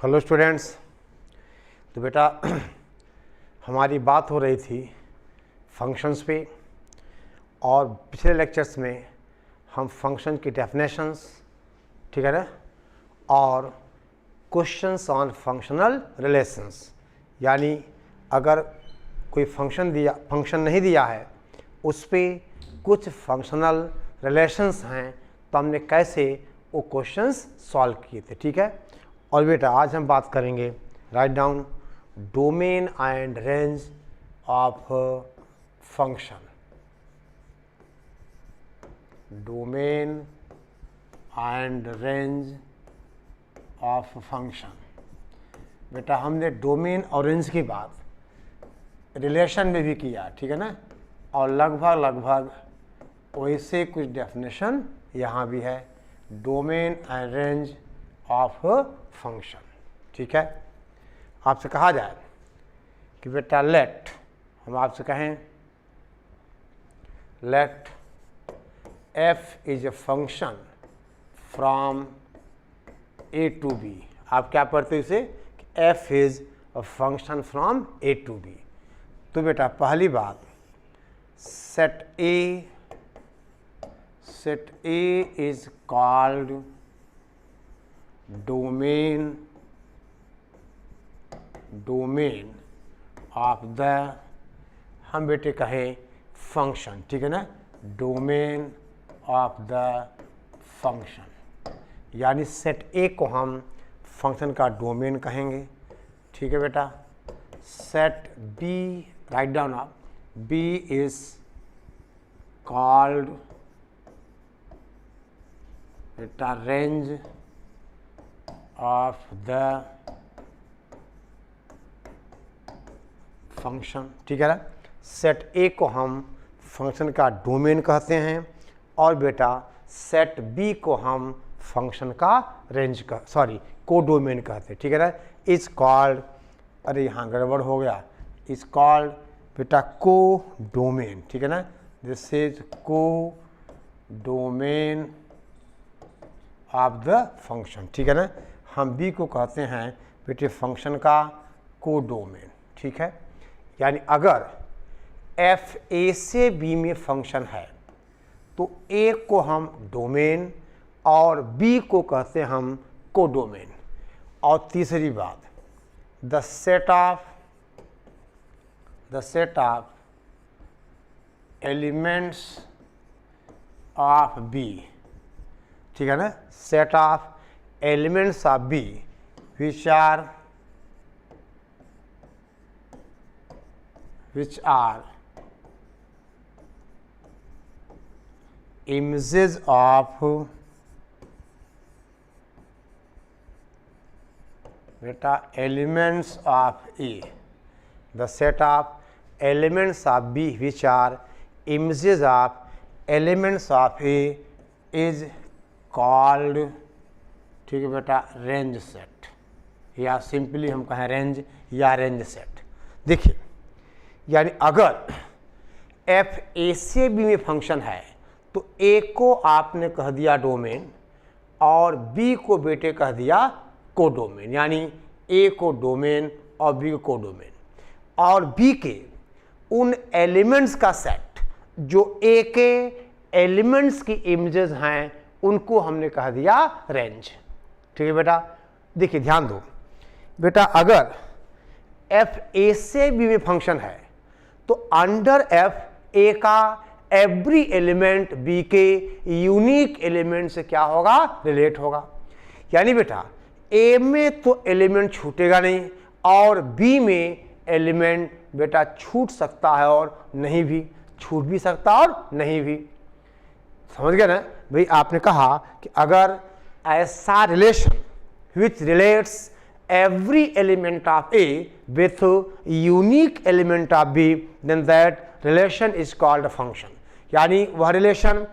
Hello students. तो बेटा हमारी बात हो रही थी फंक्शंस पे, और पिछले लेक्चर्स में हम फंक्शन की डेफिनेशंस, ठीक है ना, और क्वेश्चंस ऑन फंक्शनल रिलेशंस, यानी अगर कोई फंक्शन नहीं दिया है उस पे कुछ फंक्शनल रिलेशंस हैं तो हमने कैसे वो क्वेश्चंस सॉल्व किए थे। ठीक है। और बेटा आज हम बात करेंगे, write down, domain and range of function. Domain and range of function. बेटा हमने डोमेन और रेंज की बात रिलेशन में भी किया, ठीक है ना, और लगभग वैसे कुछ डेफिनेशन यहाँ भी है, domain and range of function. ठीक है। आपसे कहा जाए कि बेटा लेट, हम आपसे कहें let f is a function from a to b। आप क्या पढ़ते हो इसे, f is a function from a to b। तो बेटा पहली बात, set A is called domain of the, हम बेटे कहें फंक्शन, ठीक है ना, डोमेन ऑफ द फंक्शन, यानी सेट ए को हम फंक्शन का डोमेन कहेंगे। ठीक है बेटा। सेट बी, राइट डाउन आप, बी इज कॉल्ड बेटा रेंज ऑफ द फंक्शन। ठीक है ना। सेट ए को हम फंक्शन का डोमेन कहते हैं और बेटा सेट बी को हम फंक्शन का रेंज का को डोमेन कहते हैं। ठीक है ना। इज कॉल्ड, अरे यहाँ गड़बड़ हो गया, इज कॉल्ड बेटा को डोमेन। ठीक है ना, दिस इज को डोमेन ऑफ द फंक्शन। ठीक है ना। हम बी को कहते हैं बेटे फंक्शन का को डोमेन। ठीक है। यानी अगर एफ ए से बी में फंक्शन है तो ए को हम डोमेन और बी को कहते हैं हम को डोमेन। और तीसरी बात, the set of elements of B, ठीक है ना, set of elements of B which are images of beta elements of A, the set of elements of B which are images of elements of A is called, ठीक है बेटा, range set, या simply हम कहें range या range set. देखिए, यानी अगर एफ ए से बी में फंक्शन है तो ए को आपने कह दिया डोमेन और बी को बेटे कह दिया को डोमेन, यानी ए को डोमेन और बी को डोमेन, और बी के उन एलिमेंट्स का सेट जो ए के एलिमेंट्स की इमेजेस हैं उनको हमने कह दिया रेंज। ठीक है बेटा। देखिए ध्यान दो बेटा, अगर एफ ए से बी में फंक्शन है तो अंडर एफ ए का एवरी एलिमेंट बी के यूनिक एलिमेंट से क्या होगा, रिलेट होगा। यानी बेटा ए में तो एलिमेंट छूटेगा नहीं और बी में एलिमेंट बेटा छूट सकता है और नहीं भी, छूट भी सकता और नहीं भी। समझ गए ना भाई। आपने कहा कि अगर ऐसा relation which relates every element of A with unique element of B, then that relation is called a function। यानी वह रिलेशन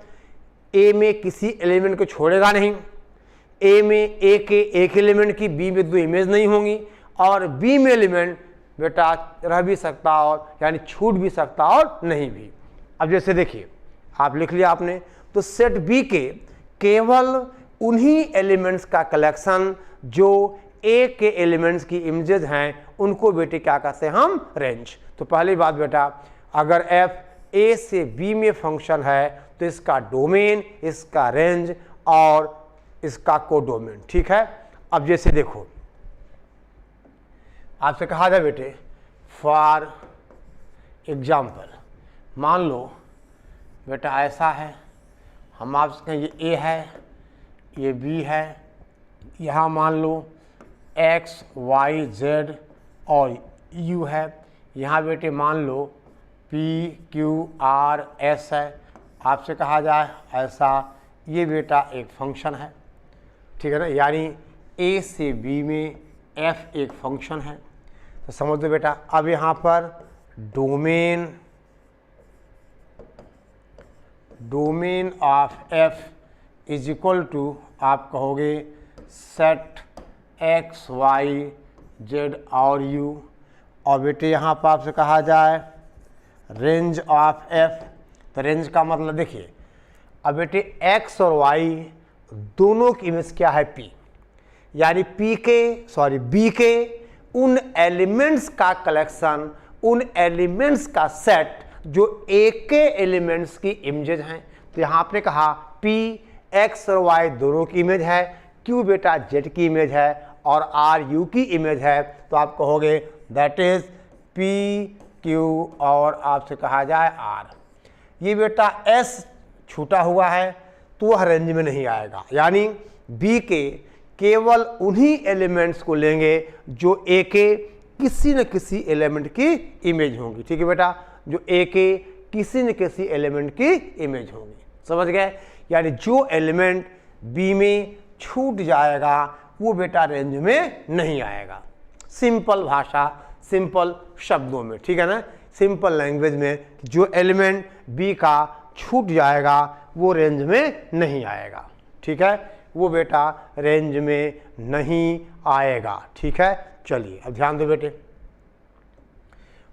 A में किसी एलिमेंट को छोड़ेगा नहीं, A में A के एक एलिमेंट की B में दो इमेज नहीं होंगी, और B में एलिमेंट बेटा रह भी सकता और यानी छूट भी सकता और नहीं भी। अब जैसे देखिए, आप लिख लिया आपने, तो सेट B के केवल उन्हीं एलिमेंट्स का कलेक्शन जो ए के एलिमेंट्स की इमेजेस हैं उनको बेटे क्या कहते हैं हम, रेंज। तो पहली बात बेटा, अगर एफ ए से बी में फंक्शन है तो इसका डोमेन, इसका रेंज और इसका कोडोमेन, ठीक है। अब जैसे देखो, आपसे कहा जाए बेटे फॉर एग्जाम्पल, मान लो बेटा ऐसा है, हम आपसे कहें ये ए है, ये बी है, यहाँ मान लो एक्स वाई जेड और यू है, यहाँ बेटे मान लो पी क्यू आर एस है। आपसे कहा जाए ऐसा, ये बेटा एक फंक्शन है, ठीक है ना, यानी ए से बी में एफ एक फंक्शन है। तो समझ दो बेटा, अब यहाँ पर domain of F is equal to आप कहोगे सेट एक्स वाई जेड और यू, और बेटे यहाँ पर आपसे कहा जाए रेंज ऑफ एफ। तो रेंज का मतलब देखिए, अब बेटे एक्स और वाई दोनों की इमेज क्या है, पी, यानी बी के उन एलिमेंट्स का कलेक्शन, उन एलिमेंट्स का सेट जो ए के एलिमेंट्स की इमेजेस हैं। तो यहाँ आपने कहा पी एक्स और वाई दोनों की इमेज है, क्यू बेटा जेड की इमेज है और आर यू की इमेज है। तो आप कहोगे दैट इज पी क्यू और आपसे कहा जाए आर। ये बेटा एस छूटा हुआ है तो वह रेंज में नहीं आएगा, यानी बी के केवल उन्हीं एलिमेंट्स को लेंगे जो ए के किसी न किसी एलिमेंट की इमेज होंगी, ठीक है बेटा, जो ए के किसी न किसी एलिमेंट की इमेज होंगी, समझ गए। यानी जो एलिमेंट बी में छूट जाएगा वो बेटा रेंज में नहीं आएगा। सिंपल भाषा, सिंपल शब्दों में, ठीक है ना, सिंपल लैंग्वेज में, जो एलिमेंट बी का छूट जाएगा वो रेंज में नहीं आएगा, ठीक है, वो बेटा रेंज में नहीं आएगा, ठीक है। चलिए अब ध्यान दो बेटे,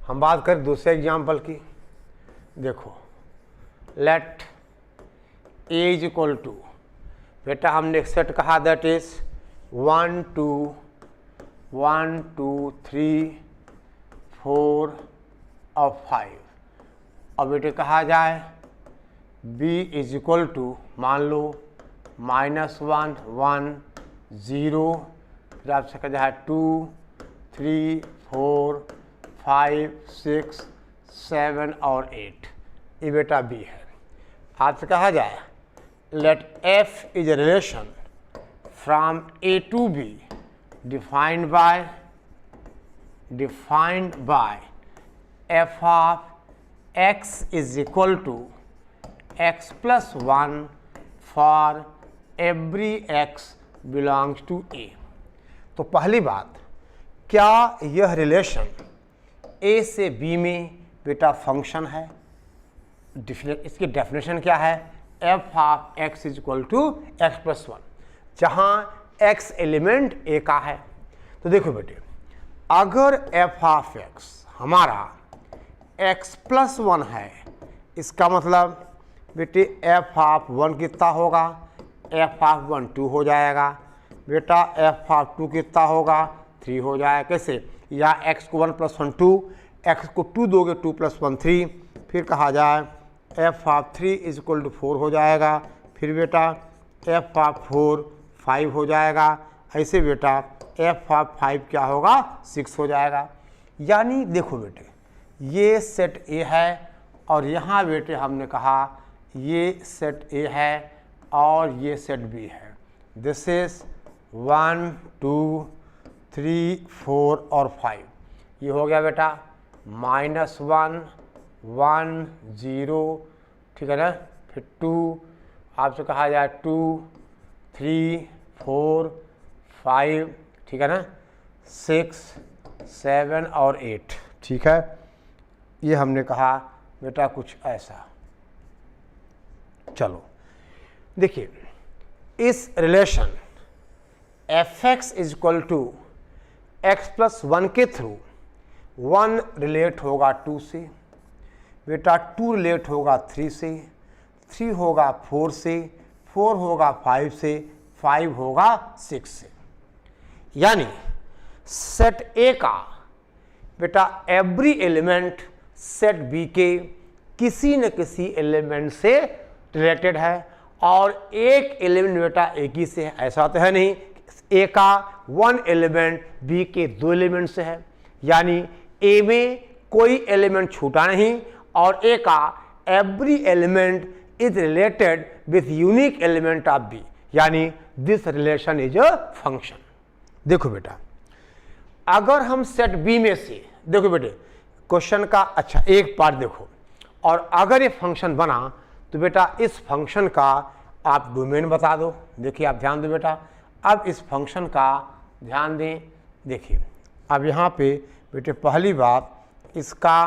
हम बात करें दूसरे एग्जाम्पल की। देखो let A is equal to, बेटा हमने एक सेट कहा दैट इज 1 2 3 4 और 5। अब बेटे कहा जाए b इज इक्वल टू, मान लो -1 1 0, फिर आपसे कहा जाए 2 3 4 5 6 7 और 8, ये बेटा b है। आपसे कहा जाए let f is a relation from a to b defined by f of x is equal to x plus 1 for every x belongs to a। तो पहली बात, क्या यह रिलेशन a से b में बेटा फंक्शन है? इसकी डेफिनेशन क्या है? f of x is equal to X plus 1, जहाँ x एलिमेंट a का है। तो देखो बेटे, अगर f ऑफ x हमारा x प्लस 1 है, इसका मतलब बेटे f ऑफ 1 कितना होगा? f ऑफ 1 2 हो जाएगा बेटा, f ऑफ 2 कितना होगा? 3 हो जाएगा। कैसे? या x को 1 प्लस 1 2, x को 2 दोगे 2 प्लस 1 3, फिर कहा जाए f of 3 is equal to 4 हो जाएगा, फिर बेटा f ऑफ 4 5 हो जाएगा, ऐसे बेटा f ऑफ 5 क्या होगा? 6 हो जाएगा। यानी देखो बेटे, ये सेट A है और यहाँ बेटे हमने कहा ये सेट A है और ये सेट B है। दिस इज 1 2 3 4 और 5, ये हो गया बेटा -1 1 0, ठीक है ना, फिर 2, आपसे कहा जाए 2 3 4 5, ठीक है ना, 6 7 और 8, ठीक है। ये हमने कहा बेटा कुछ ऐसा। चलो देखिए, इस relation f(x) is equal to X plus 1 के थ्रू 1 रिलेट होगा 2 से, बेटा 2 रिलेट होगा 3 से, 3 होगा 4 से, 4 होगा 5 से, 5 होगा 6 से। यानी सेट ए का बेटा एवरी एलिमेंट सेट बी के किसी न किसी एलिमेंट से रिलेटेड है, और एक एलिमेंट बेटा एक ही से है, ऐसा तो है नहीं। ए का वन एलिमेंट बी के दो एलिमेंट से है, यानी ए में कोई एलिमेंट छूटा नहीं, और ए का every element is related with unique element of B, यानी this relation is a function. देखो बेटा, अगर हम सेट बी में से, देखो बेटे क्वेश्चन का अच्छा एक पार्ट देखो, और अगर ये फंक्शन बना तो बेटा इस फंक्शन का आप डोमेन बता दो। देखिए आप ध्यान दो बेटा, अब इस फंक्शन का ध्यान दें। देखिए अब यहाँ पे बेटे पहली बात, इसका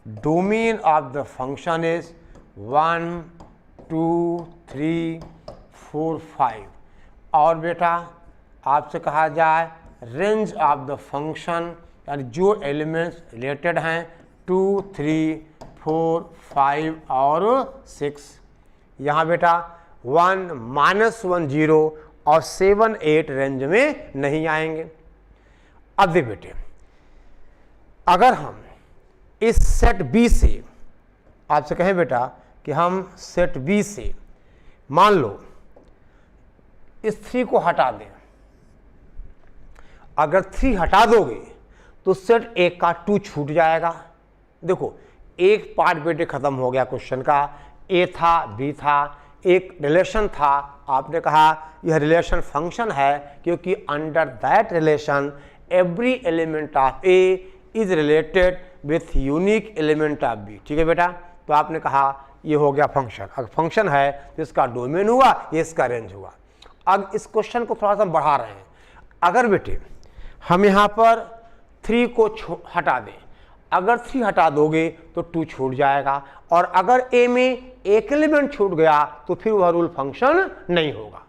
domain of the function is 1 2 3 4 5, और बेटा आपसे कहा जाए रेंज ऑफ द फंक्शन, यानी जो एलिमेंट्स रिलेटेड हैं 2 3 4 5 और 6। यहाँ बेटा 1 -1 0 और 7 8 रेंज में नहीं आएंगे। अब देख बेटे, अगर हम इस सेट बी से, आपसे कहें बेटा कि हम सेट बी से मान लो इस 3 को हटा दें, अगर 3 हटा दोगे तो सेट ए का 2 छूट जाएगा। देखो एक पार्ट बेटे खत्म हो गया क्वेश्चन का, ए था बी था, एक रिलेशन था, आपने कहा यह रिलेशन फंक्शन है क्योंकि under that relation every element of A is related with unique element of B. ठीक है बेटा, तो आपने कहा ये हो गया फंक्शन। अगर फंक्शन है तो इसका डोमेन हुआ, ये इसका रेंज हुआ। अब इस क्वेश्चन को थोड़ा सा बढ़ा रहे हैं। अगर बेटे हम यहाँ पर 3 को हटा दें, अगर 3 हटा दोगे तो 2 छूट जाएगा, और अगर ए में एक एलिमेंट छूट गया तो फिर वह रूल फंक्शन नहीं होगा।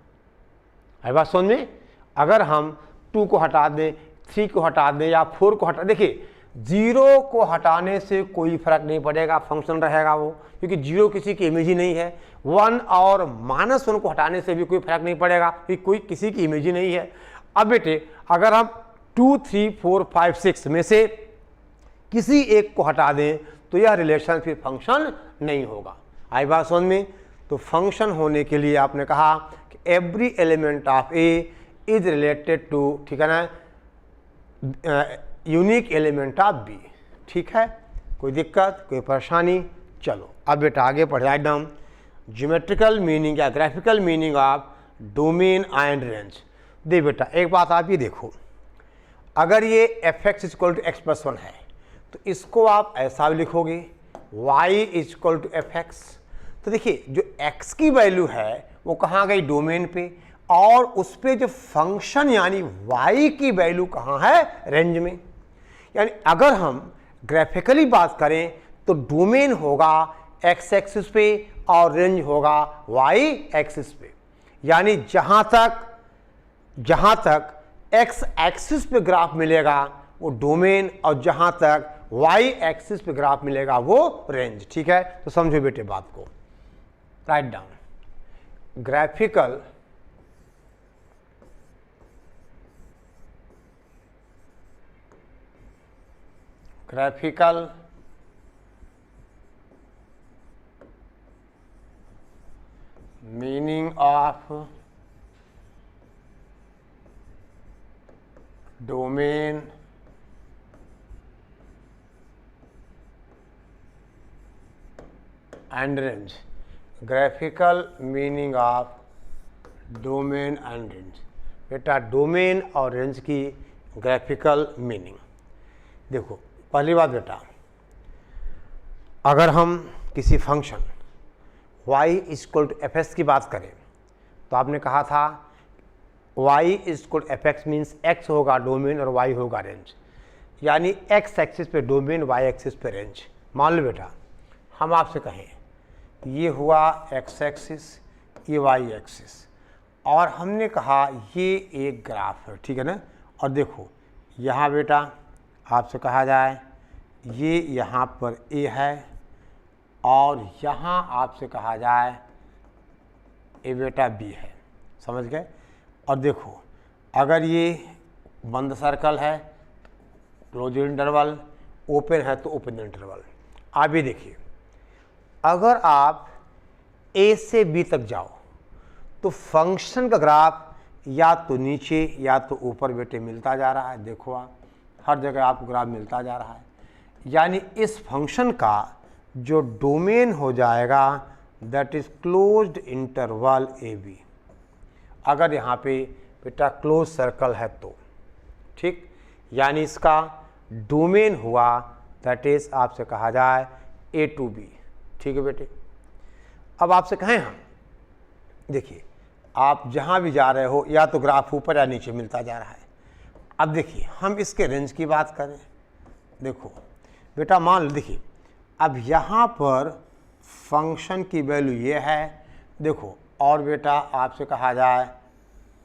है बात समझ में? अगर हम 2 को हटा दें, 3 को हटा दें या 4 को हटा, देखिए 0 को हटाने से कोई फर्क नहीं पड़ेगा, फंक्शन रहेगा वो, क्योंकि 0 किसी की इमेज ही नहीं है। 1 और -1 को हटाने से भी कोई फर्क नहीं पड़ेगा क्योंकि कोई किसी की इमेज ही नहीं है। अब बेटे अगर हम 2 3 4 5 6 में से किसी एक को हटा दें तो यह रिलेशन फिर फंक्शन नहीं होगा। आई बात समझ में? तो फंक्शन होने के लिए आपने कहा कि every element of A is related to, ठीक है ना, यूनिक एलिमेंट ऑफ बी। ठीक है, कोई दिक्कत कोई परेशानी? चलो अब बेटा आगे पढ़े एकदम ज्योमेट्रिकल मीनिंग या graphical meaning of domain and range. दे बेटा एक बात आप ये देखो, अगर ये fx इक्वल टू x+1 है तो इसको आप ऐसा भी लिखोगे y इक्वल टू fx। तो देखिए जो x की वैल्यू है वो कहाँ गई? डोमेन पे, और उस पे जो फंक्शन यानी y की वैल्यू कहाँ है? रेंज में। यानी अगर हम ग्राफिकली बात करें तो डोमेन होगा x एक्सिस पे और रेंज होगा y एक्सिस पे। यानी जहाँ तक x एक्सिस पे ग्राफ मिलेगा वो डोमेन, और जहाँ तक y एक्सिस पे ग्राफ मिलेगा वो रेंज। ठीक है, तो समझो बेटे बात को, write down. Graphical meaning of domain and range. Graphical meaning of domain and range. बेटा डोमेन और रेंज की ग्राफिकल मीनिंग देखो। पहली बात बेटा, अगर हम किसी function y equal to fx की बात करें तो आपने कहा था y equal to fx means x होगा डोमेन और y होगा रेंज। यानी x एक्सिस पे डोमेन, y एक्सिस पे रेंज। मान लो बेटा हम आपसे कहें ये हुआ x एक्सिस, ये y एक्सिस, और हमने कहा ये एक ग्राफ है, ठीक है ना। और देखो यहाँ बेटा आपसे कहा जाए ये यहाँ पर a है, और यहाँ आपसे कहा जाए ए बेटा b है, समझ गए। और देखो अगर ये बंद सर्कल है क्लोज इंटरवल, ओपन है तो ओपन इंटरवल। आप भी देखिए, अगर आप ए से बी तक जाओ तो फंक्शन का ग्राफ या तो नीचे या तो ऊपर बेटे मिलता जा रहा है। देखो आप हर जगह आपको ग्राफ मिलता जा रहा है, यानी इस फंक्शन का जो डोमेन हो जाएगा that is closed interval A B. अगर यहाँ पे बेटा क्लोज सर्कल है तो ठीक, यानी इसका डोमेन हुआ दैट इज आपसे कहा जाए ए टू बी। ठीक है बेटे, अब आपसे कहें हम, देखिए आप जहाँ भी जा रहे हो या तो ग्राफ ऊपर या नीचे मिलता जा रहा है। अब देखिए हम इसके रेंज की बात करें, देखो बेटा मान लो, देखिए अब यहाँ पर फंक्शन की वैल्यू ये है, देखो और बेटा आपसे कहा जाए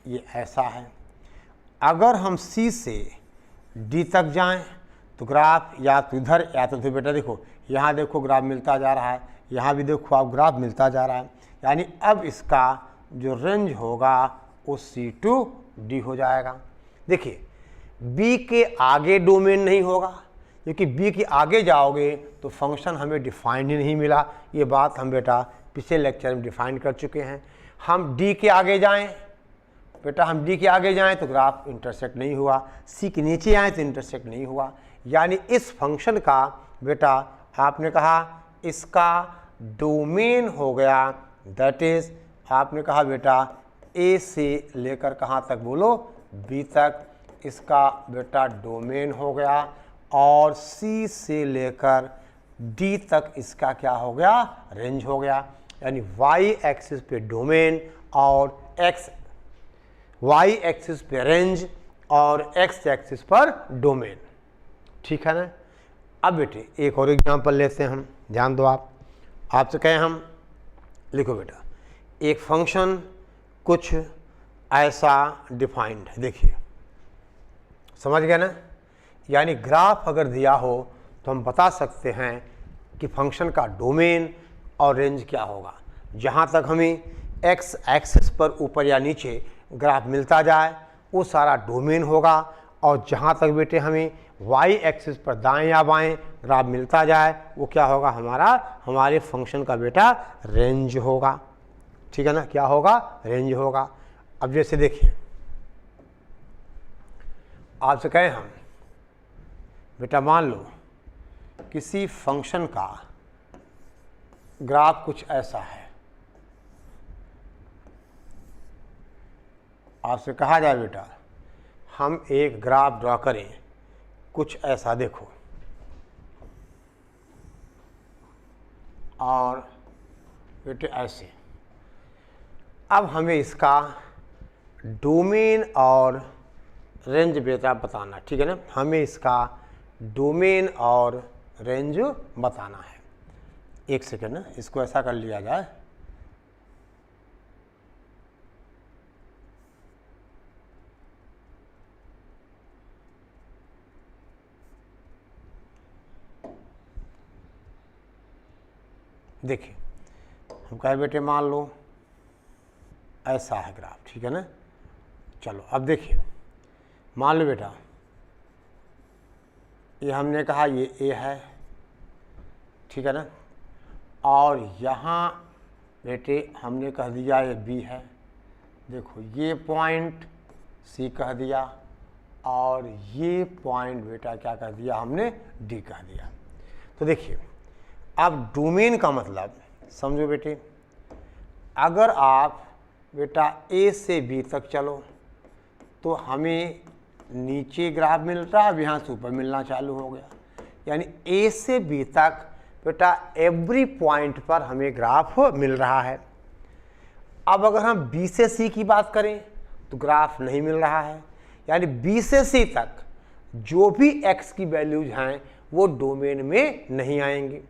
ये ऐसा है। अगर हम C से D तक जाएं तो ग्राफ या तो इधर या तो बेटा देखो यहाँ देखो ग्राफ मिलता जा रहा है, यहाँ भी देखो आप ग्राफ मिलता जा रहा है, यानी अब इसका जो रेंज होगा वो C to D हो जाएगा। देखिए B के आगे डोमेन नहीं होगा, क्योंकि B के आगे जाओगे तो फंक्शन हमें डिफाइंड ही नहीं मिला। ये बात हम बेटा पिछले लेक्चर में डिफाइन कर चुके हैं। हम D के आगे जाएं बेटा, हम D के आगे जाएं तो ग्राफ इंटरसेक्ट नहीं हुआ, C के नीचे आए तो इंटरसेक्ट नहीं हुआ, यानी इस फंक्शन का बेटा आपने कहा इसका डोमेन हो गया दैट इज आपने कहा बेटा A से लेकर कहाँ तक बोलो B तक, इसका बेटा डोमेन हो गया, और C से लेकर D तक इसका क्या हो गया, रेंज हो गया। यानी y एक्सिस पे डोमेन और y एक्सिस पे रेंज और x एक्सिस पर डोमेन। ठीक है ना। अब बेटे एक और एग्जांपल लेते हैं हम, ध्यान दो आप, आपसे कहें हम, लिखो बेटा एक फंक्शन कुछ ऐसा डिफाइंड है, देखिए समझ गए ना। यानी ग्राफ अगर दिया हो तो हम बता सकते हैं कि फंक्शन का डोमेन और रेंज क्या होगा। जहाँ तक हमें x एक्सिस पर ऊपर या नीचे ग्राफ मिलता जाए वो सारा डोमेन होगा, और जहाँ तक बेटे हमें y एक्सिस पर दाएं या बाएं ग्राफ मिलता जाए वो क्या होगा, हमारे फंक्शन का बेटा रेंज होगा। ठीक है ना, क्या होगा, रेंज होगा। अब जैसे देखिए आपसे कहें हम, बेटा मान लो किसी फंक्शन का ग्राफ कुछ ऐसा है, आपसे कहा जाए बेटा हम एक ग्राफ ड्रॉ करें कुछ ऐसा, देखो और बेटे ऐसे। अब हमें इसका डोमेन और रेंज बेटा बताना, ठीक है ना, हमें इसका डोमेन और रेंज बताना है। एक सेकेंड ना, इसको ऐसा कर लिया जाए, देखिए हम कहे बेटे मान लो ऐसा है ग्राफ, ठीक है ना। चलो अब देखिए मान लो बेटा ये हमने कहा ये A है, ठीक है ना, और यहाँ बेटे हमने कह दिया ये B है। देखो ये पॉइंट C कह दिया और ये पॉइंट बेटा क्या कह दिया हमने, D कह दिया। तो देखिए अब डोमेन का मतलब समझो बेटे, अगर आप बेटा A से B तक चलो तो हमें नीचे ग्राफ मिल रहा है, अब यहाँ से ऊपर मिलना चालू हो गया। यानी A से B तक बेटा एवरी पॉइंट पर हमें ग्राफ मिल रहा है। अब अगर हम B से C की बात करें तो ग्राफ नहीं मिल रहा है, यानी B से C तक जो भी x की वैल्यूज हैं वो डोमेन में नहीं आएंगी।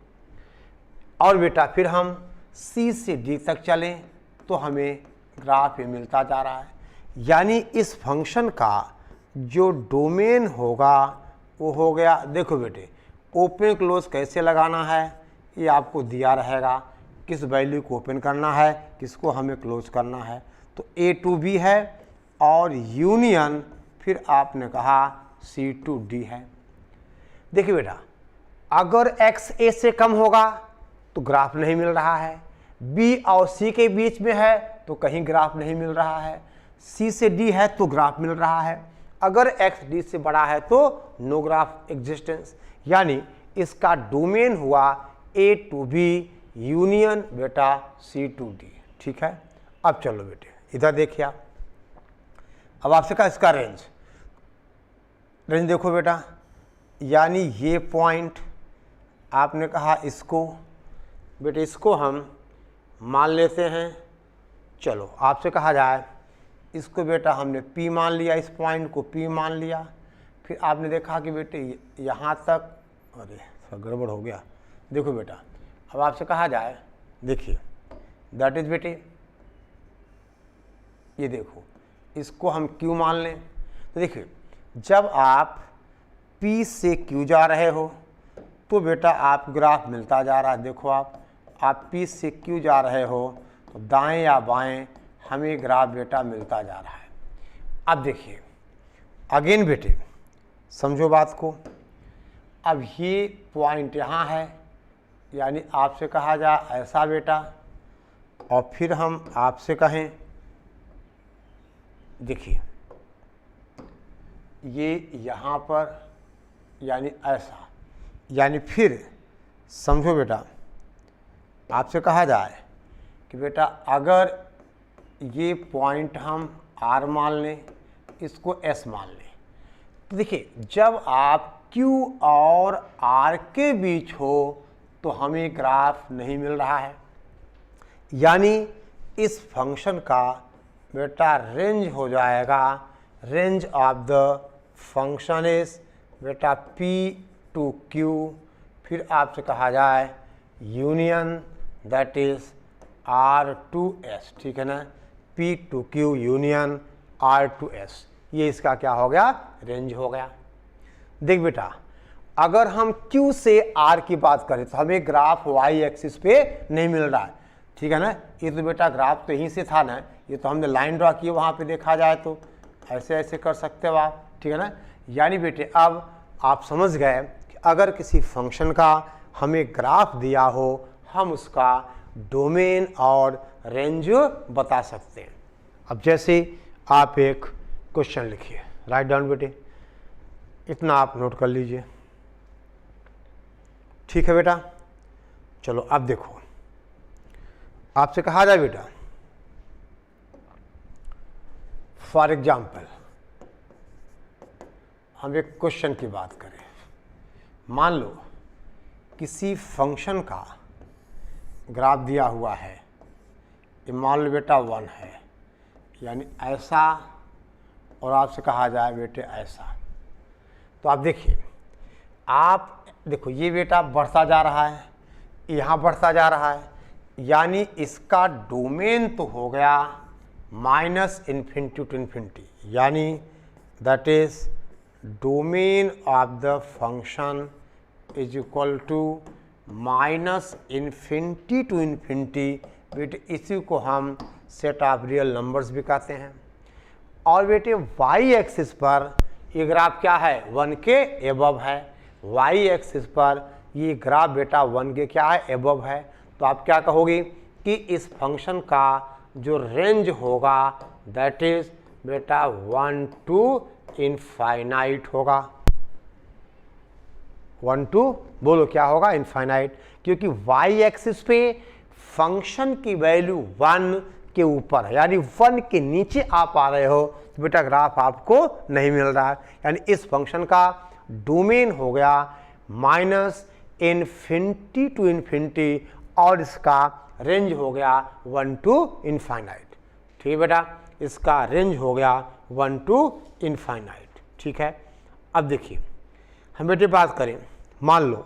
और बेटा फिर हम C से D तक चलें तो हमें ग्राफ ये मिलता जा रहा है। यानी इस फंक्शन का जो डोमेन होगा वो हो गया, देखो बेटे ओपन क्लोज कैसे लगाना है ये आपको दिया रहेगा, किस वैल्यू को ओपन करना है, किसको हमें क्लोज करना है। तो A to B है और यूनियन फिर आपने कहा C2D है। देखिए बेटा, अगर x a से कम होगा तो ग्राफ नहीं मिल रहा है, b और c के बीच में है तो कहीं ग्राफ नहीं मिल रहा है, c से d है तो ग्राफ मिल रहा है, अगर x d से बड़ा है तो नो ग्राफ एग्जिस्टेंस। यानी इसका डोमेन हुआ a to b यूनियन बेटा C to D। ठीक है, अब चलो बेटे इधर देखिए आप, अब आपसे कहा इसका रेंज देखो बेटा, यानी ये पॉइंट आपने कहा इसको बेटे, इसको हम मान लेते हैं। चलो आपसे कहा जाए इसको बेटा, हमने P मान लिया, इस पॉइंट को P मान लिया, फिर आपने देखा कि बेटे यहाँ तक, अरे थोड़ा गड़बड़ हो गया। देखो बेटा, अब आपसे कहा जाए, देखिए दैट इज बेटे, ये देखो इसको हम Q मान लें, तो देखिए जब आप P से Q जा रहे हो तो बेटा आप ग्राफ मिलता जा रहा है। देखो आप P से Q जा रहे हो तो दाएं या बाएं हमें ग्राफ बेटा मिलता जा रहा है। अब देखिए अगेन बेटे समझो बात को, अब ये पॉइंट यहाँ है, यानी आपसे कहा जाए ऐसा बेटा, और फिर हम आपसे कहें देखिए ये यहाँ पर, यानी ऐसा, यानी फिर समझो बेटा आपसे कहा जाए कि बेटा अगर ये पॉइंट हम R मान लें, इसको S मान लें, तो देखिए जब आप Q और R के बीच हो तो हमें ग्राफ नहीं मिल रहा है, यानी इस फंक्शन का बेटा रेंज हो जाएगा, range of the function is बेटा P to Q, फिर आपसे कहा जाए union that is R to S। ठीक है ना, P to Q union R to S, ये इसका क्या हो गया, रेंज हो गया। देख बेटा अगर हम Q से R की बात करें तो हमें ग्राफ y एक्सिस पे नहीं मिल रहा है। ठीक है ना, ये तो बेटा ग्राफ तो यहीं से था ना, ये तो हमने लाइन ड्रा की, वहाँ पे देखा जाए तो ऐसे ऐसे कर सकते हो आप। ठीक है ना, यानी बेटे अब आप समझ गए कि अगर किसी फंक्शन का हमें ग्राफ दिया हो, हम उसका डोमेन और रेंज बता सकते हैं। अब जैसे आप एक क्वेश्चन लिखिए, राइट डाउन बेटे, इतना आप नोट कर लीजिए। ठीक है बेटा, चलो अब देखो आपसे कहा जाए बेटा, फॉर एग्जाम्पल हम एक क्वेश्चन की बात करें, मान लो किसी फंक्शन का ग्राफ दिया हुआ है, ये मान लो बेटा 1 है, यानी ऐसा, और आपसे कहा जाए बेटे ऐसा, तो आप देखिए, आप देखो ये बेटा बढ़ता जा रहा है, यहाँ बढ़ता जा रहा है, यानी इसका डोमेन तो हो गया -∞ to ∞, यानी that is domain of the function is equal to -∞ to ∞। बेटे इसी को हम सेट ऑफ रियल नंबर्स भी कहते हैं। और बेटे y एक्सिस पर ये ग्राफ क्या है, 1 के एबव है, y एक्सिस पर ये ग्राफ बेटा 1 के क्या है, एबव है। तो आप क्या कहोगे कि इस फंक्शन का जो रेंज होगा दैट इज बेटा 1 to इनफाइनाइट होगा, 1 to बोलो क्या होगा, इनफाइनाइट, क्योंकि y एक्सिस पे फंक्शन की वैल्यू 1 के ऊपर है, यानी 1 के नीचे आप आ रहे हो तो बेटा ग्राफ आपको नहीं मिल रहा है, यानी इस फंक्शन का डोमेन हो गया -∞ to ∞, और इसका रेंज हो गया 1 to इनफाइनाइट। ठीक है बेटा, इसका रेंज हो गया 1 to इनफाइनाइट। ठीक है, अब देखिए हम बेटे बात करें, मान लो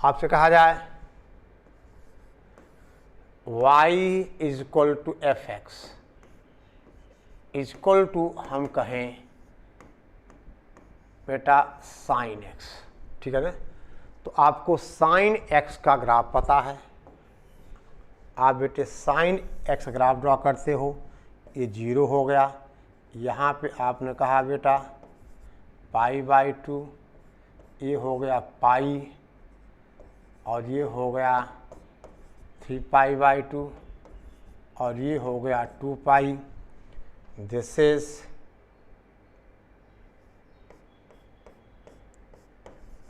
आपसे कहा जाए y is equal to fx is equal to हम कहें बेटा sin x। ठीक है ना, तो आपको sin x का ग्राफ पता है, आप बेटे sin x ग्राफ ड्रॉ करते हो, ये 0 हो गया। यहाँ पे आपने कहा बेटा π/2, ये हो गया पाई और ये हो गया 3π/2 और ये हो गया 2π। This is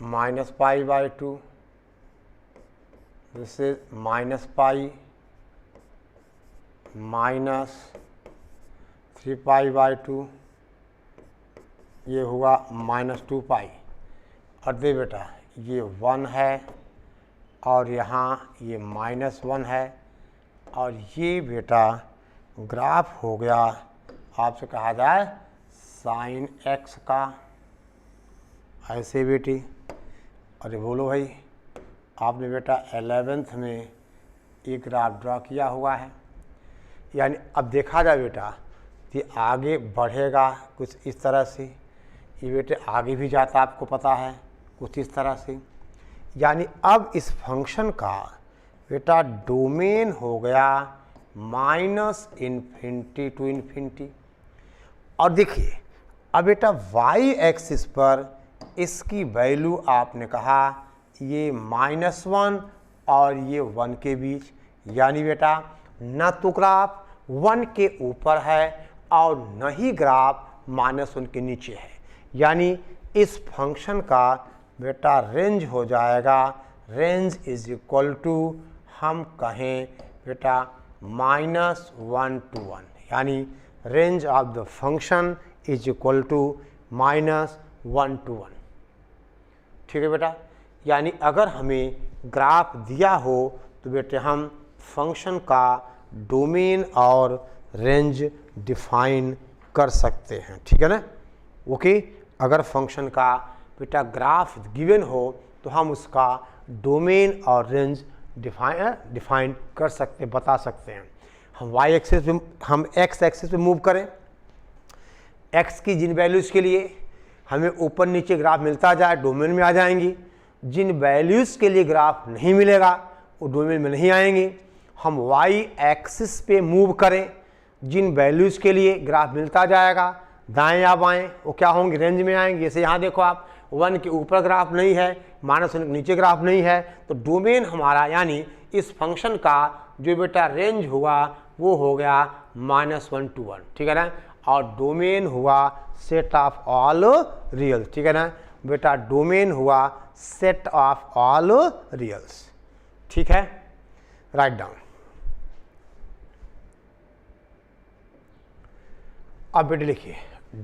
-π/2, this is -π minus 3π/2, ये हुआ -2π। और दे बेटा ये 1 है और यहाँ ये -1 है और ये बेटा ग्राफ हो गया आपसे कहा जाए sin x का। ऐसे बेटी, अरे बोलो भाई, आपने बेटा 11th में ये ग्राफ ड्रा किया हुआ है। यानी अब देखा जाए बेटा ये आगे बढ़ेगा कुछ इस तरह से, ये बेटे आगे भी जाता आपको पता है कुछ इस तरह से। यानी अब इस फंक्शन का बेटा डोमेन हो गया -∞ टू ∞। और देखिए अब बेटा y एक्सिस पर इसकी वैल्यू आपने कहा ये -1 और ये 1 के बीच। यानी बेटा न तो ग्राफ 1 के ऊपर है और न ही ग्राफ -1 के नीचे है। यानी इस फंक्शन का बेटा रेंज हो जाएगा, रेंज इज इक्वल टू हम कहें बेटा -1 to 1। यानी range of the function is equal to -1 to 1। ठीक है बेटा। यानी अगर हमें ग्राफ दिया हो तो बेटे हम फंक्शन का डोमेन और रेंज डिफाइन कर सकते हैं। ठीक है ना। ओके, अगर फंक्शन का बेटा ग्राफ गिवन हो तो हम उसका डोमेन और रेंज डिफाइन कर सकते, बता सकते हैं। हम y एक्सिस पे, हम x एक्सिस पे मूव करें, x की जिन वैल्यूज़ के लिए हमें ऊपर नीचे ग्राफ मिलता जाए डोमेन में आ जाएंगी। जिन वैल्यूज़ के लिए ग्राफ नहीं मिलेगा वो डोमेन में नहीं आएंगे। हम y एक्सिस पे मूव करें, जिन वैल्यूज़ के लिए ग्राफ मिलता जाएगा दाएं या बाएं वो क्या होंगे, रेंज में आएंगे। जैसे यहाँ देखो आप 1 के ऊपर ग्राफ नहीं है, -1 के नीचे ग्राफ नहीं है, तो डोमेन हमारा यानी इस फंक्शन का जो बेटा रेंज हुआ वो हो गया -1 to 1। ठीक है ना। और डोमेन हुआ सेट ऑफ ऑल रियल। ठीक है ना बेटा, डोमेन हुआ सेट ऑफ ऑल रियल्स। ठीक है, राइट डाउन। अब बेटे लिखिए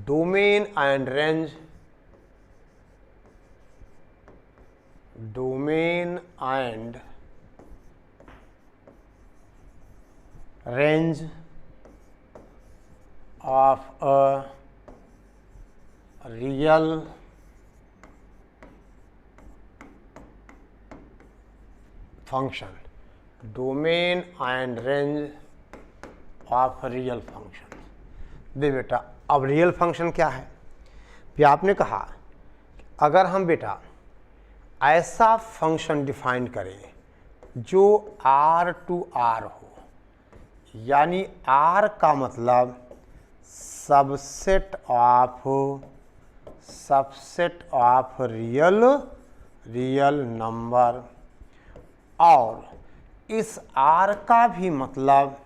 domain and range, domain and range of a real function, domain and range of real function. दे बेटा अब रियल फंक्शन क्या है। फिर आपने कहा अगर हम बेटा ऐसा फंक्शन डिफाइन करें जो R to R हो, यानी R का मतलब सबसेट ऑफ रियल नंबर, और इस R का भी मतलब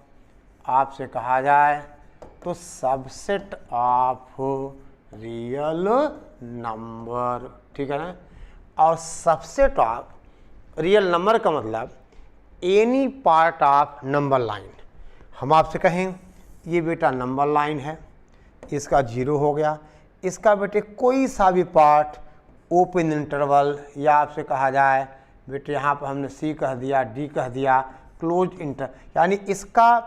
आपसे कहा जाए तो सबसेट ऑफ रियल नंबर। ठीक है ना। और सबसेट ऑफ रियल नंबर का मतलब any part of number line. हम आपसे कहें ये बेटा नंबर लाइन है, इसका 0 हो गया, इसका बेटे कोई सा भी पार्ट ओपन इंटरवल, या आपसे कहा जाए बेटे यहाँ पर हमने C कह दिया, D कह दिया, क्लोज इंटर, यानी इसका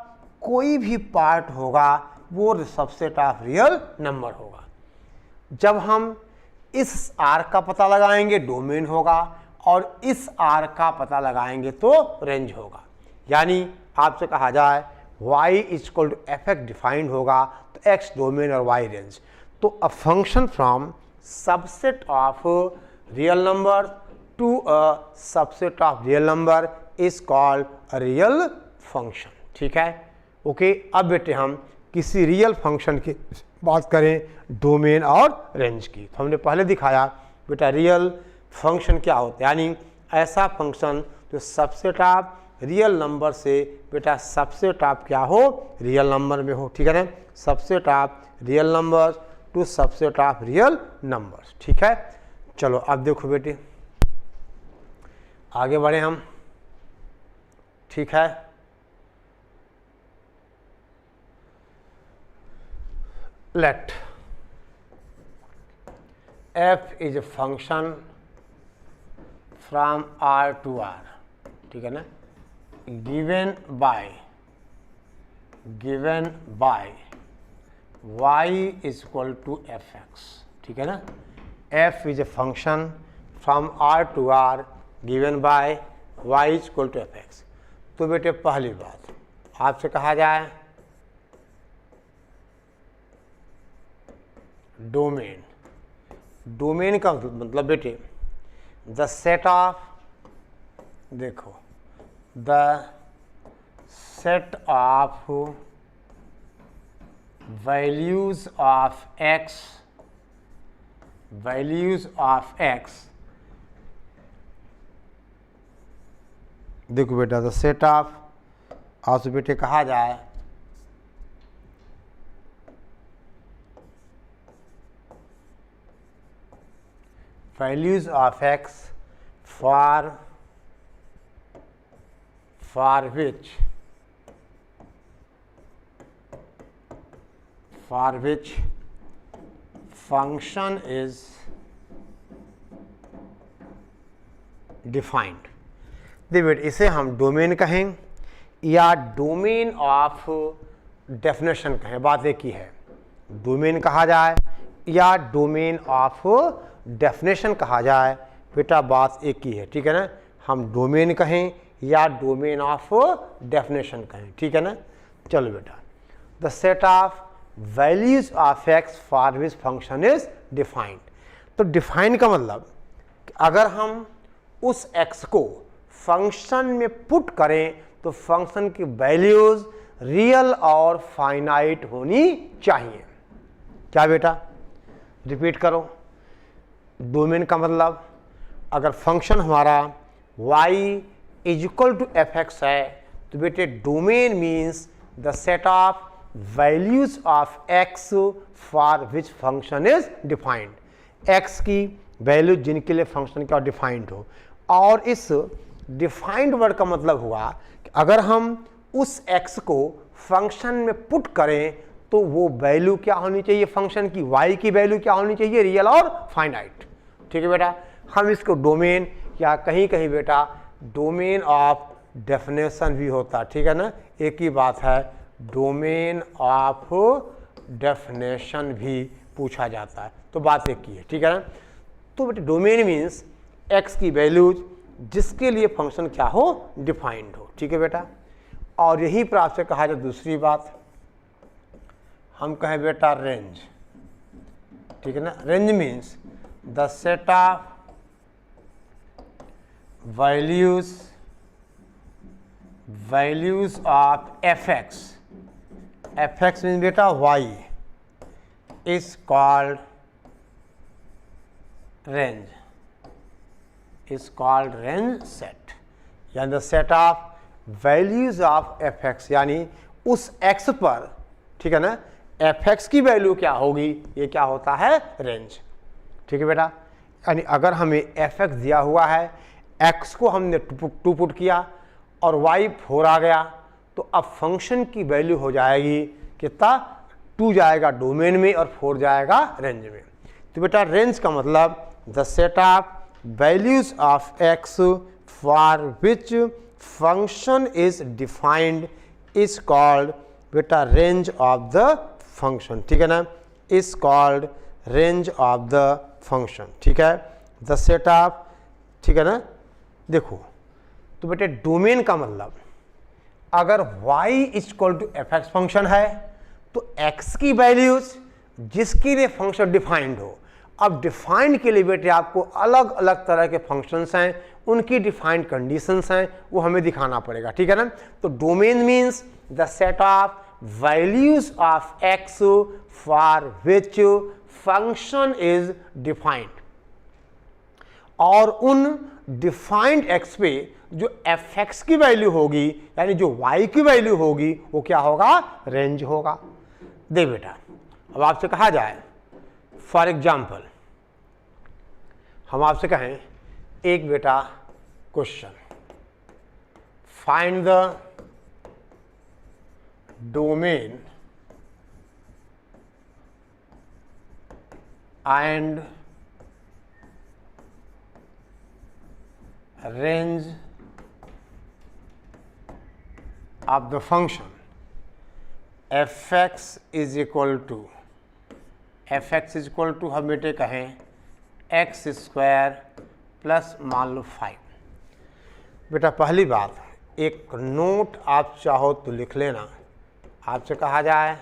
कोई भी पार्ट होगा वो सबसेट ऑफ रियल नंबर होगा। जब हम इस R का पता लगाएंगे डोमेन होगा, और इस R का पता लगाएंगे तो रेंज होगा। यानी आपसे कहा जाए y equal to fx defined होगा तो x डोमेन और y रेंज। तो a function from subset of real number to a subset of real number is called a real function. ठीक है, ओके। अब बेटे हम किसी रियल फंक्शन की बात करें डोमेन और रेंज की, तो हमने पहले दिखाया बेटा रियल फंक्शन क्या होता है, यानी ऐसा फंक्शन जो सबसेट ऑफ रियल नंबर से बेटा सबसेट ऑफ क्या हो, रियल नंबर में हो, ठीक है ना, subset of real numbers to subset of real numbers, ठीक है। चलो अब देखो बेटे आगे बढ़े हम, ठीक है। Let f is a function from R to R, ठीक है ना, given by y is equal to fx, ठीक है ना, f is a function from R to R given by y is equal to fx। तो बेटे पहली बात आपसे कहा जाए डोमेन का मतलब बेटे द सेट ऑफ, देखो the set of values of x, देखो बेटा द सेट ऑफ, आपसे बेटे कहा जाए values of x for which function is defined। देखिए इसे हम डोमेन कहेंगे या डोमेन ऑफ डेफिनेशन कहें, बात एक ही है, डोमेन कहा जाए या डोमेन ऑफ डेफिनेशन कहा जाए, बेटा बात एक ही है, ठीक है ना, हम डोमेन कहें या डोमेन ऑफ डेफिनेशन कहें, ठीक है ना। चलो बेटा the set of values of x for which function is defined. तो डिफाइन का मतलब अगर हम उस एक्स को फंक्शन में पुट करें तो फंक्शन की वैल्यूज रियल और फाइनाइट होनी चाहिए। क्या बेटा, रिपीट करो, डोमेन का मतलब अगर फंक्शन हमारा y is equal to F X है तो बेटे domain means the set of values of x for which function is defined, x की वैल्यू जिनके लिए फंक्शन का डिफाइंड हो। और इस डिफाइंड वर्ड का मतलब हुआ कि अगर हम उस x को फंक्शन में पुट करें तो वो वैल्यू क्या होनी चाहिए, फंक्शन की y की वैल्यू क्या होनी चाहिए, रियल और फाइनाइट, ठीक है बेटा। हम इसको डोमेन या कहीं कहीं बेटा डोमेन ऑफ डेफिनेशन भी होता है, ठीक है ना, एक ही बात है, डोमेन ऑफ डेफिनेशन भी पूछा जाता है, तो बात एक ही है, ठीक है ना। तो बेटा डोमेन मीन्स x की वैल्यूज जिसके लिए फंक्शन क्या हो, डिफाइंड हो, ठीक है बेटा। और यहीं पर आपसे कहा जाए दूसरी बात, हम कहें बेटा रेंज, ठीक है ना, range means the set of values of F X means बेटा y is called range set, यानी the set of values of F X, यानी उस x पर, ठीक है ना, एफ एक्स की वैल्यू क्या होगी, ये क्या होता है, रेंज, ठीक है बेटा। यानी अगर हमें एफ एक्स दिया हुआ है, एक्स को हमने टू पुट किया और y 4 आ गया, तो अब फंक्शन की वैल्यू हो जाएगी कितना, 2 जाएगा डोमेन में और 4 जाएगा रेंज में। तो बेटा रेंज का मतलब the set of values of x for which function is defined is called बेटा रेंज ऑफ द फंक्शन, ठीक है ना, is called range of the function, ठीक है, द सेट ऑफ, ठीक है ना। देखो तो बेटे डोमेन का मतलब अगर y is equal to F X function है तो x की वैल्यूज जिसके लिए फंक्शन डिफाइंड हो, अब डिफाइंड के लिए बेटे आपको अलग अलग तरह के फंक्शंस हैं, उनकी डिफाइंड कंडीशंस हैं, वो हमें दिखाना पड़ेगा, ठीक है ना। तो domain means the set of values of x for which function is defined। और उन डिफाइंड x पे जो fx की वैल्यू होगी यानी जो y की वैल्यू होगी वो क्या होगा, रेंज होगा। देख बेटा, अब आपसे कहा जाए फॉर एग्जाम्पल, हम आपसे कहें एक बेटा question, find the domain and range of the function fx is equal to हम बेटे कहें एक्स स्क्वायर प्लस मान लो 5। बेटा पहली बात, एक नोट आप चाहो तो लिख लेना। आपसे कहा जाए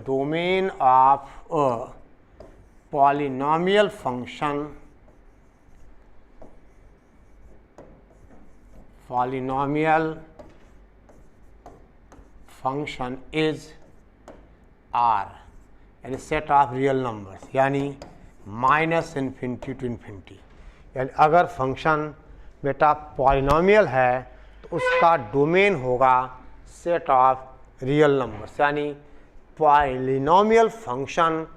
domain of a polynomial function is R, यानी सेट ऑफ रियल नंबर्स, यानी माइनस इन्फिनिटी टू इन्फिनिटी। यानी अगर फंक्शन बेटा पॉलिनोमियल है तो उसका डोमेन होगा सेट ऑफ रियल नंबर्स, यानी polynomial function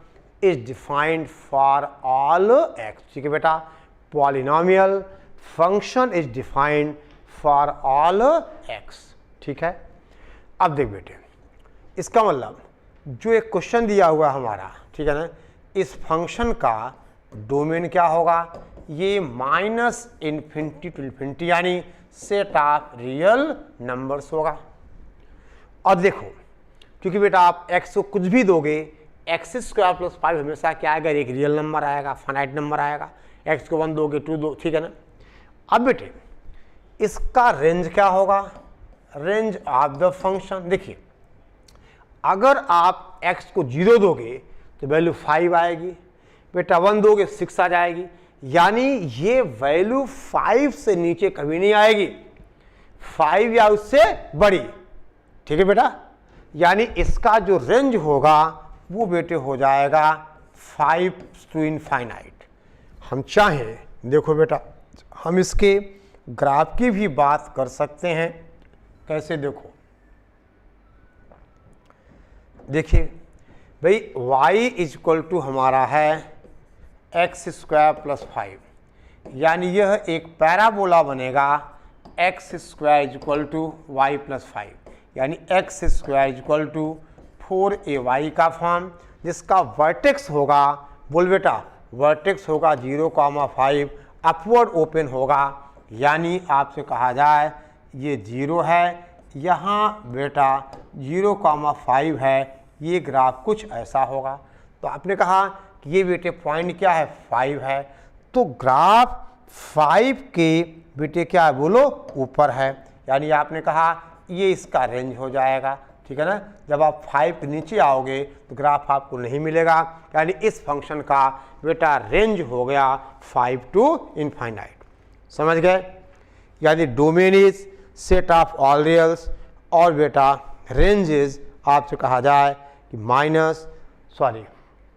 is defined for all x. ठीक है बेटा, polynomial function is defined for all x. ठीक है, अब देख बेटे, इसका मतलब जो एक क्वेश्चन दिया हुआ हमारा, ठीक है ना, इस फंक्शन का डोमेन क्या होगा, ये माइनस इन्फिनिटी टू इन्फिनिटी यानी सेट ऑफ रियल नंबर्स होगा। और देखो, क्योंकि बेटा आप एक्स को कुछ भी दोगे, एक्स स्क्वायर प्लस 5 हमेशा क्या आएगा, एक रियल नंबर आएगा, फाइनाइट नंबर आएगा। एक्स को 1 दोगे 2 दो, ठीक है ना। अब बेटे इसका रेंज क्या होगा, रेंज ऑफ द फंक्शन। देखिए अगर आप x को 0 दोगे तो वैल्यू 5 आएगी, बेटा 1 दोगे 6 आ जाएगी, यानी ये वैल्यू 5 से नीचे कभी नहीं आएगी, 5 या उससे बड़ी। ठीक है बेटा, यानी इसका जो रेंज होगा वो बेटे हो जाएगा 5 टू इनफाइनाइट। हम चाहें, देखो बेटा, हम इसके ग्राफ की भी बात कर सकते हैं। कैसे, देखो देखिए भाई, y इक्वल टू हमारा है एक्स स्क्वायर प्लस 5, यानी यह एक पैराबोला बनेगा X square equal to Y plus 5, यानी x square equal to 4ay का फॉर्म, जिसका वर्टेक्स होगा, बोल बेटा वर्टेक्स होगा 0,5, अपवर्ड ओपन होगा, यानी आपसे कहा जाए ये 0 है, यहाँ बेटा 0,5 है, ये ग्राफ कुछ ऐसा होगा। तो आपने कहा कि ये बेटे पॉइंट क्या है, 5 है, तो ग्राफ 5 के बेटे क्या है, बोलो ऊपर है, यानी आपने कहा ये इसका रेंज हो जाएगा। ठीक है ना, जब आप 5 के नीचे आओगे तो ग्राफ आपको नहीं मिलेगा, यानी इस फंक्शन का बेटा रेंज हो गया 5 टू इनफाइनाइट। समझ गए, यानी domain is set of all reals और बेटा रेंज इज आपसे कहा जाए कि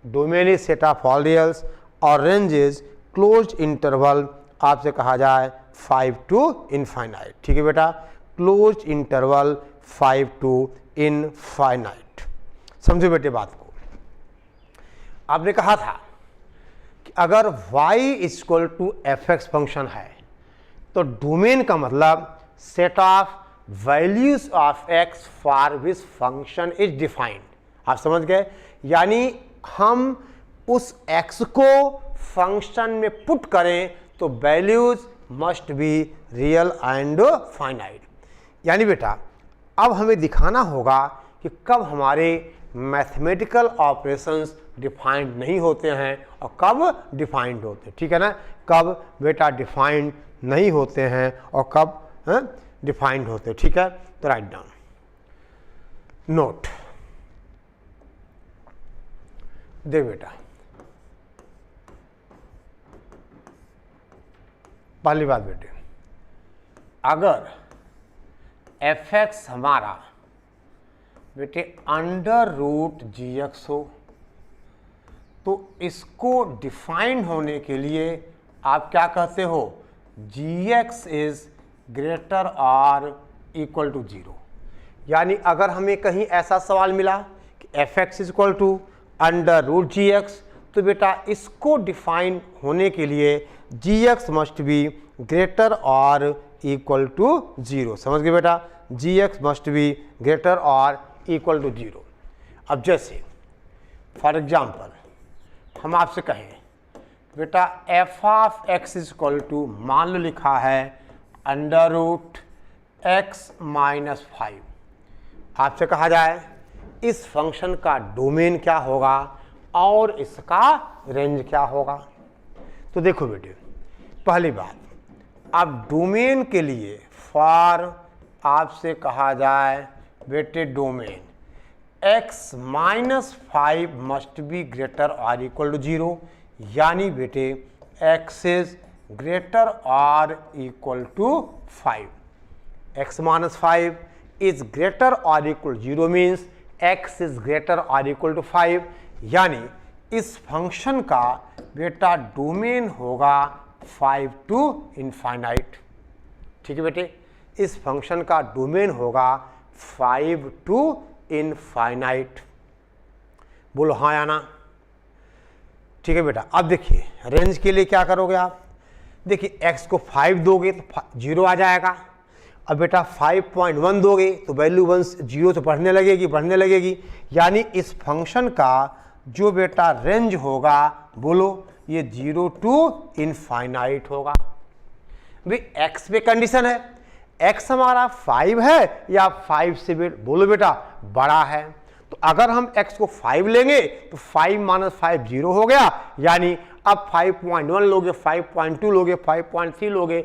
domain is set of all reals और रेंज इज क्लोज्ड इंटरवल, आपसे कहा जाए 5 टू इनफाइनाइट। ठीक है बेटा, क्लोज्ड इंटरवल 5 टू इनफाइनाइट। समझो बेटे बात को, आपने कहा था कि अगर y equal to fx function है तो डोमेन का मतलब set of values of x for which function is defined. आप समझ गए, यानी हम उस x को फंक्शन में पुट करें तो values must be real and finite. यानी बेटा अब हमें दिखाना होगा कि कब हमारे मैथमेटिकल ऑपरेशंस डिफाइंड नहीं होते हैं और कब डिफाइंड होते हैं। ठीक है ना, कब बेटा डिफाइंड नहीं होते हैं और कब डिफाइंड होते हैं। ठीक है, तो राइट डाउन नोट दे बेटा। पहली बात बेटे, अगर एफ एक्स हमारा बेटे अंडर रूट जी एक्स हो, तो इसको डिफाइन होने के लिए आप क्या कहते हो, जी एक्स इज ग्रेटर और इक्वल टू 0। यानी अगर हमें कहीं ऐसा सवाल मिला कि F X is equal to under root ji X, तो बेटा इसको डिफाइन होने के लिए जी एक्स मस्ट बी ग्रेटर और इक्वल टू 0। समझ गए बेटा, G x must be greater और इक्वल टू 0। अब जैसे फॉर एग्जाम्पल हम आपसे कहें बेटा F of X is equal to, मान लो लिखा है अंडर रूट एक्स माइनस 5। आपसे कहा जाए इस फंक्शन का डोमेन क्या होगा और इसका रेंज क्या होगा। तो देखो बेटे, पहली बात, अब डोमेन के लिए फॉर आपसे कहा जाए बेटे domain x minus 5 must be greater और इक्वल टू 0, यानी बेटे x इज ग्रेटर और equal to 5। x minus 5 is greater और equal 0 means x is greater और इक्वल टू 5, यानी इस फंक्शन का बेटा डोमेन होगा 5 टू इनफाइनाइट। ठीक है बेटे, इस फंक्शन का डोमेन होगा 5 टू इनफाइनाइट। बोलो हाँ या ना। ठीक है बेटा, अब देखिए रेंज के लिए क्या करोगे आप, देखिए x को 5 दोगे तो 0 आ जाएगा। अब बेटा 5.1 दोगे तो वैल्यू 0 से बढ़ने लगेगी, यानी इस फंक्शन का जो बेटा रेंज होगा, बोलो ये 0 टू इनफाइनाइट होगा। भाई x पे कंडीशन है, x हमारा 5 है या 5 से बोलो बेटा बड़ा है। तो अगर हम x को 5 लेंगे तो 5 माइनस 5 0 हो गया, यानी अब 5.1 लोगे, 5.2 लोगे, 5.3 लोगे,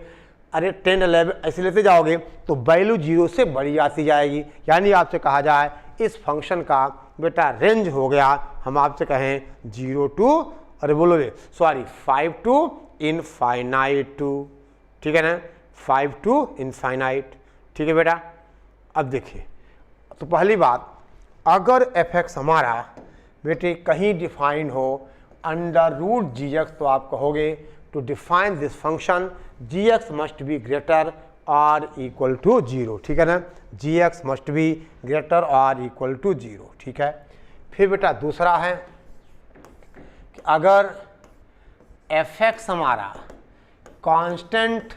अरे 10 11 ऐसे लेते जाओगे तो वैल्यू 0 से बड़ी आती जाएगी। यानी आपसे कहा जाए इस फंक्शन का बेटा रेंज हो गया, हम आपसे कहें 0 टू, अरे बोलो 5 टू इनफाइनाइट टू। ठीक है ना, 5 टू इनफाइनाइट। ठीक है बेटा, अब देखिए, तो पहली बात, अगर एफ एक्स हमारा बेटे कहीं डिफाइन हो अंडर रूट जी एक्स, तो आप कहोगे to define this function G x must be greater और इक्वल टू 0। ठीक है ना, G x must be greater और इक्वल टू 0। ठीक है, फिर बेटा दूसरा है कि अगर एफ एक्स हमारा कांस्टेंट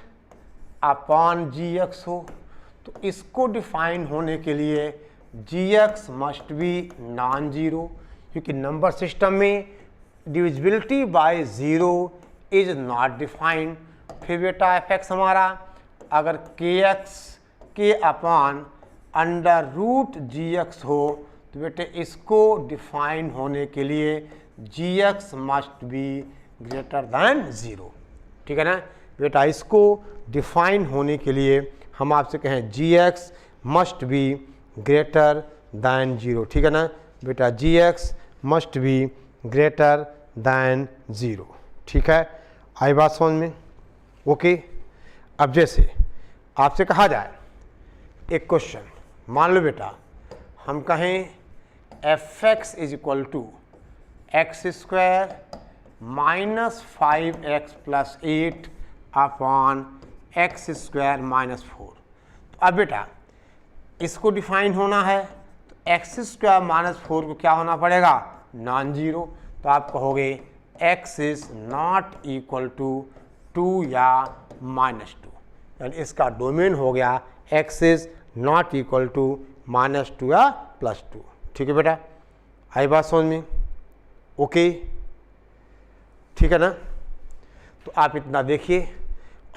अपॉन जी एक्स हो, तो इसको डिफाइन होने के लिए जी x must be non zero, क्योंकि नंबर सिस्टम में divisibility by zero is not defined. फिर बेटा एफ एक्स हमारा अगर के एक्स के अपॉन अंडर रूट जी एक्स हो, तो बेटे इसको डिफाइन होने के लिए जी x must be greater than zero. ठीक है ना बेटा, इसको डिफाइन होने के लिए हम आपसे कहें G x must be greater than zero. ठीक है ना बेटा, G x must be greater than zero. ठीक है, आई बात समझ में? ओके। अब जैसे आपसे कहा जाए एक क्वेश्चन, मान लो बेटा हम कहें F X is equal to X square minus 5x plus 8 upon X square minus 4। तो अब बेटा इसको डिफाइन होना है, तो एक्स स्क्वायर माइनस 4 को क्या होना पड़ेगा, नॉन जीरो। तो आप कहोगे x is not equal to 2 या माइनस 2, यानी इसका डोमेन हो गया x is not equal to minus 2 या प्लस 2। ठीक है बेटा, आई बात समझ में? ओके, ठीक है ना। तो आप इतना देखिए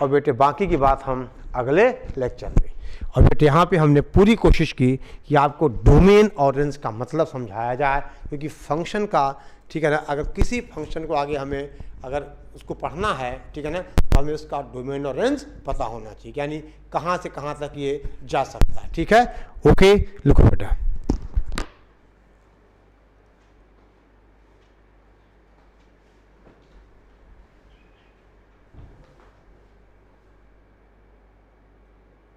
और बेटे बाकी की बात हम अगले लेक्चर में। और बेटे यहाँ पे हमने पूरी कोशिश की कि आपको डोमेन और रेंज का मतलब समझाया जाए, क्योंकि फंक्शन का, ठीक है ना, अगर किसी फंक्शन को आगे हमें अगर उसको पढ़ना है, ठीक है ना, तो हमें उसका डोमेन और रेंज पता होना चाहिए, यानी कहाँ से कहाँ तक ये जा सकता है। ठीक है, ओके, लिखो बेटा।